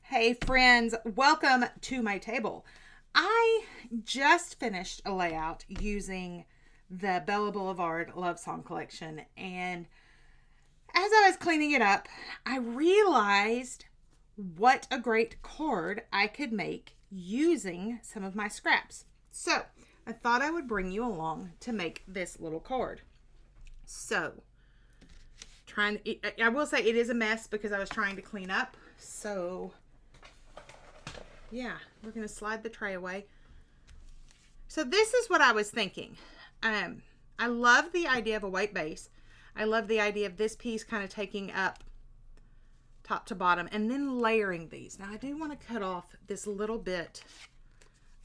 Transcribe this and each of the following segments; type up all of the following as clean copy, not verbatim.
Hey friends, welcome to my table. I just finished a layout using the Bella Boulevard Love Song Collection, and as I was cleaning it up, I realized what a great card I could make using some of my scraps. So I thought I would bring you along to make this little card. So I will say it is a mess because I was trying to clean up. So yeah, we're going to slide the tray away. So this is what I was thinking. I love the idea of a white base. I love the idea of this piece kind of taking up top to bottom and then layering these. Now I do want to cut off this little bit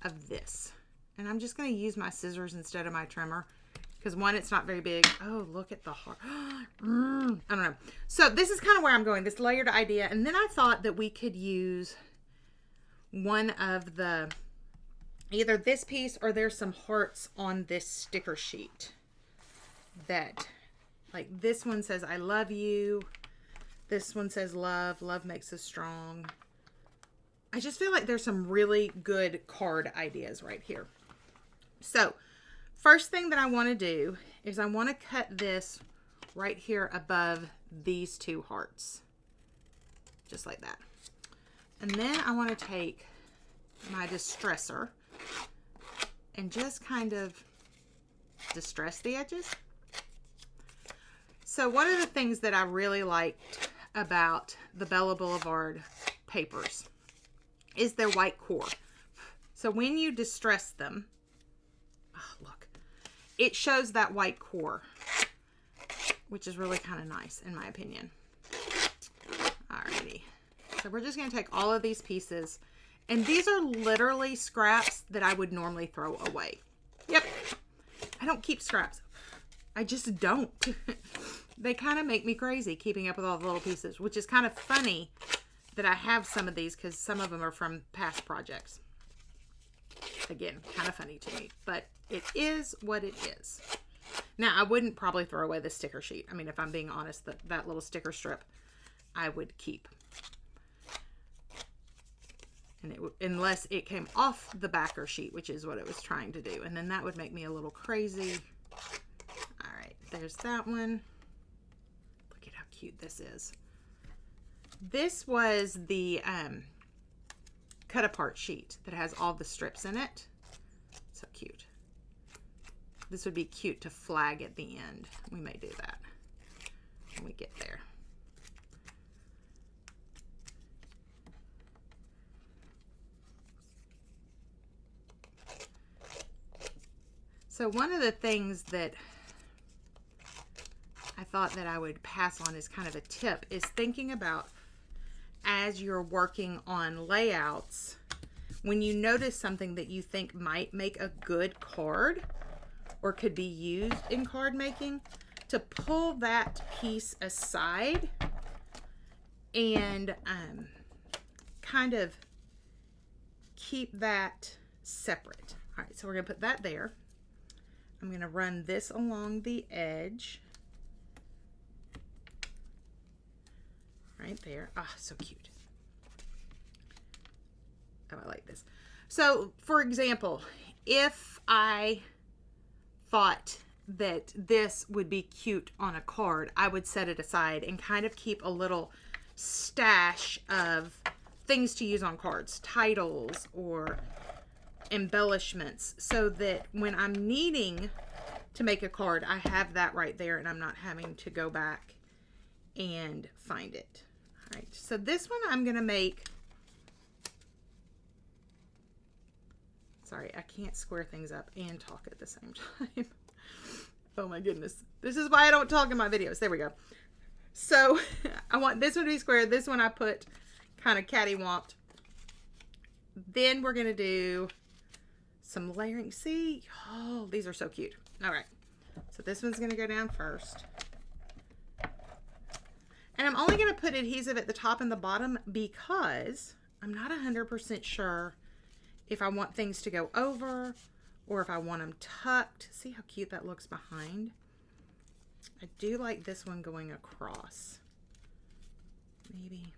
of this. And I'm just going to use my scissors instead of my trimmer. Because one, it's not very big. Oh, look at the heart. I don't know. So this is kind of where I'm going, this layered idea. And then I thought that we could use one of the, either this piece or there's some hearts on this sticker sheet that, like this one says, I love you. This one says love. Love makes us strong. I just feel like there's some really good card ideas right here. So first thing that I want to do is I want to cut this right here above these two hearts. Just like that. And then I want to take my distressor and just kind of distress the edges. So one of the things that I really liked about the Bella Boulevard papers is their white core. So when you distress them, oh, look, it shows that white core, which is really kind of nice in my opinion. Alrighty. So we're just going to take all of these pieces, and these are literally scraps that I would normally throw away. Yep. I don't keep scraps. I just don't. They kind of make me crazy keeping up with all the little pieces, which is kind of funny that I have some of these because some of them are from past projects. Again, kind of funny to me, but it is what it is. Now, I wouldn't probably throw away the sticker sheet. I mean, if I'm being honest, that little sticker strip I would keep. And unless it came off the backer sheet, which is what it was trying to do. And then that would make me a little crazy. All right, there's that one. Look at how cute this is. This was the cut apart sheet that has all the strips in it. So cute. This would be cute to flag at the end. We may do that when we get there. So one of the things that I thought that I would pass on as kind of a tip is thinking about as you're working on layouts, when you notice something that you think might make a good card or could be used in card making, to pull that piece aside and kind of keep that separate. All right, so we're going to put that there. I'm going to run this along the edge. Right there. Ah, so cute. Oh, I like this. So, for example, if I thought that this would be cute on a card, I would set it aside and kind of keep a little stash of things to use on cards, titles or embellishments, so that when I'm needing to make a card, I have that right there and I'm not having to go back and find it. All right, so this one I'm gonna make, sorry, I can't square things up and talk at the same time. Oh my goodness, this is why I don't talk in my videos. There we go. So I want this one to be square. This one I put kind of cattywamped. Then we're gonna do some layering. See, oh, these are so cute. All right, so this one's gonna go down first. And I'm only gonna put adhesive at the top and the bottom because I'm not 100% sure if I want things to go over or if I want them tucked. See how cute that looks behind? I do like this one going across. Maybe.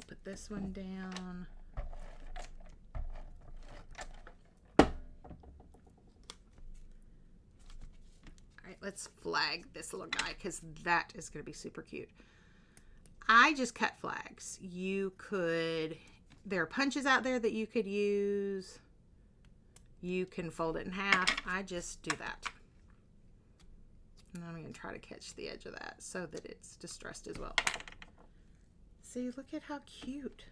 Put this one down. All right, let's flag this little guy because that is going to be super cute. I just cut flags. You could, there are punches out there that you could use. You can fold it in half. I just do that. And I'm going to try to catch the edge of that so that it's distressed as well. See, look at how cute.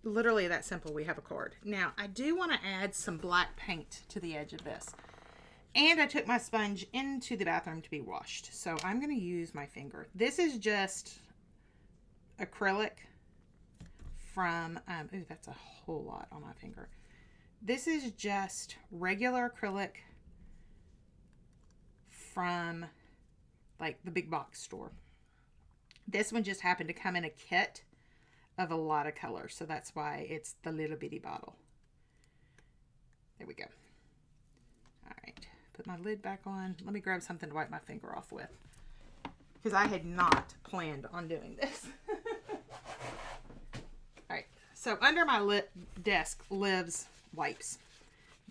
Literally that simple, we have a card. Now, I do want to add some black paint to the edge of this. And I took my sponge into the bathroom to be washed. So I'm going to use my finger. This is just acrylic from, ooh, that's a whole lot on my finger. This is just regular acrylic from like the big box store. This one just happened to come in a kit of a lot of colors, so that's why it's the little bitty bottle. There we go. All right, put my lid back on. Let me grab something to wipe my finger off with, because I had not planned on doing this. All right, so under my desk lives wipes.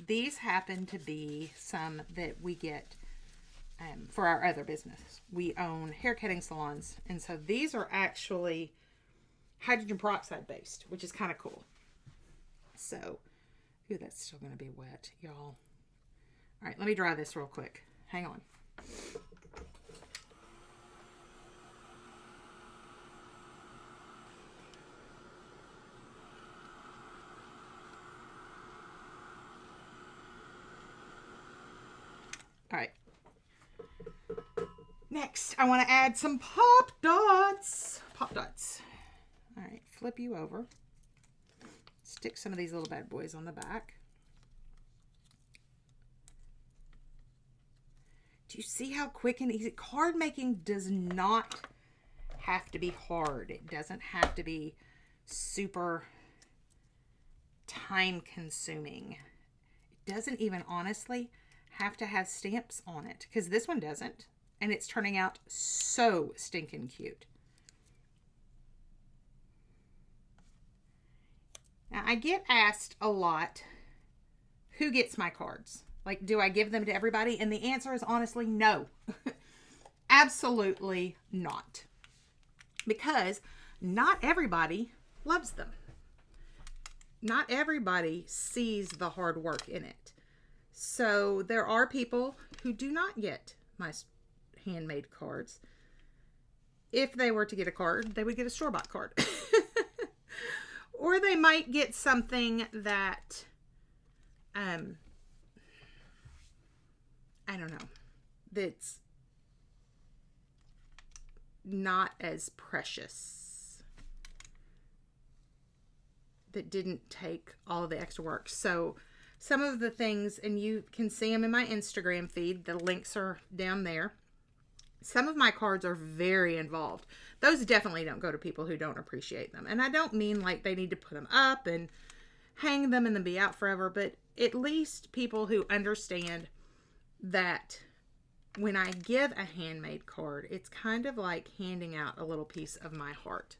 These happen to be some that we get for our other business. We own hair cutting salons, and so these are actually hydrogen peroxide based, which is kind of cool. So, ooh, that's still going to be wet, y'all. All right, let me dry this real quick. Hang on. All right. Next, I want to add some pop dots. Pop dots. All right, flip you over. Stick some of these little bad boys on the back. Do you see how quick and easy? Card making does not have to be hard. It doesn't have to be super time consuming. It doesn't even honestly have to have stamps on it, because this one doesn't, and it's turning out so stinking cute. Now, I get asked a lot, who gets my cards? Like, do I give them to everybody? And the answer is honestly no. Absolutely not. Because not everybody loves them. Not everybody sees the hard work in it. So there are people who do not get my handmade cards. If they were to get a card, they would get a store-bought card. Or they might get something that, I don't know, that's not as precious, that didn't take all of the extra work. So some of the things, and you can see them in my Instagram feed, the links are down there. Some of my cards are very involved. Those definitely don't go to people who don't appreciate them. And I don't mean like they need to put them up and hang them and then be out forever, but at least people who understand that when I give a handmade card, it's kind of like handing out a little piece of my heart.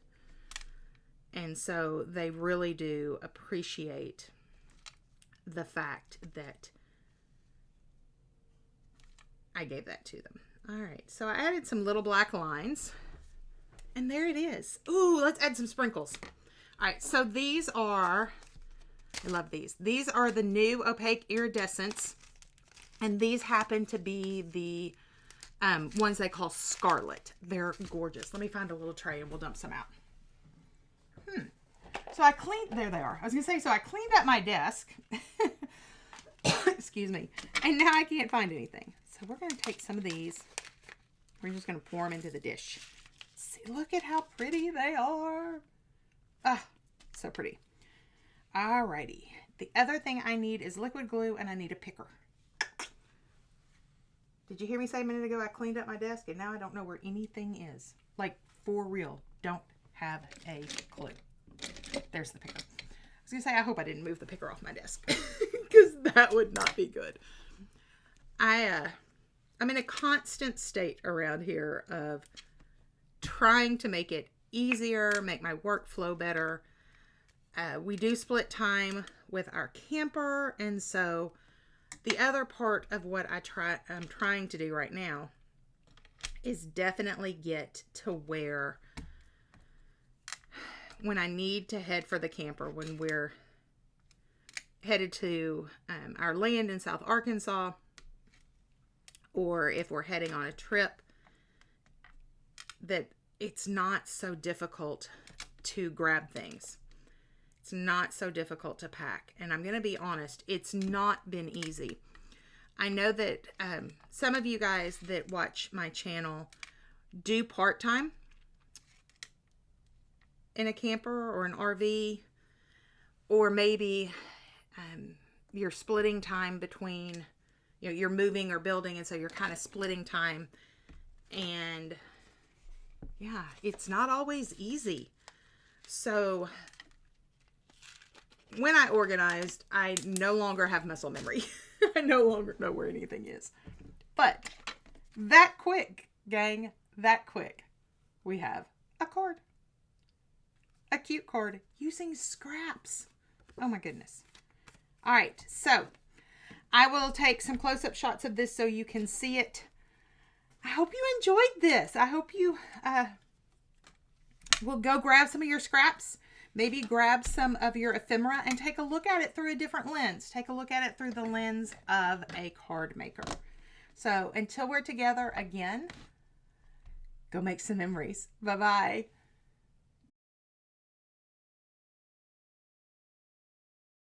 And so they really do appreciate the fact that I gave that to them. All right, so I added some little black lines, and there it is. Ooh, let's add some sprinkles. All right, so these are, I love these. These are the new opaque iridescents, and these happen to be the ones they call Scarlet. They're gorgeous. Let me find a little tray, and we'll dump some out. So I cleaned, there they are. I was going to say, so I cleaned up my desk. Excuse me. And now I can't find anything. So we're going to take some of these. We're just going to pour them into the dish. See, look at how pretty they are. Ah, so pretty. Alrighty. The other thing I need is liquid glue, and I need a picker. Did you hear me say a minute ago I cleaned up my desk, and now I don't know where anything is? Like, for real. Don't have a clue. There's the picker. I was going to say, I hope I didn't move the picker off my desk, because that would not be good. I'm in a constant state around here of trying to make it easier, make my workflow better. We do split time with our camper, and so the other part of what I'm trying to do right now is definitely get to where when I need to head for the camper, when we're headed to our land in South Arkansas, or if we're heading on a trip, that it's not so difficult to grab things. It's not so difficult to pack. And I'm going to be honest, it's not been easy. I know that some of you guys that watch my channel do part-time in a camper or an RV, or maybe you're splitting time between, you know, you're moving or building, and so you're kind of splitting time. And yeah, it's not always easy. So when I organized, I no longer have muscle memory. I no longer know where anything is. But that quick, gang, that quick, we have a cord. A cute cord using scraps. Oh my goodness. All right, so I will take some close-up shots of this so you can see it. I hope you enjoyed this. I hope you will go grab some of your scraps. Maybe grab some of your ephemera and take a look at it through a different lens. Take a look at it through the lens of a card maker. So until we're together again, go make some memories. Bye-bye.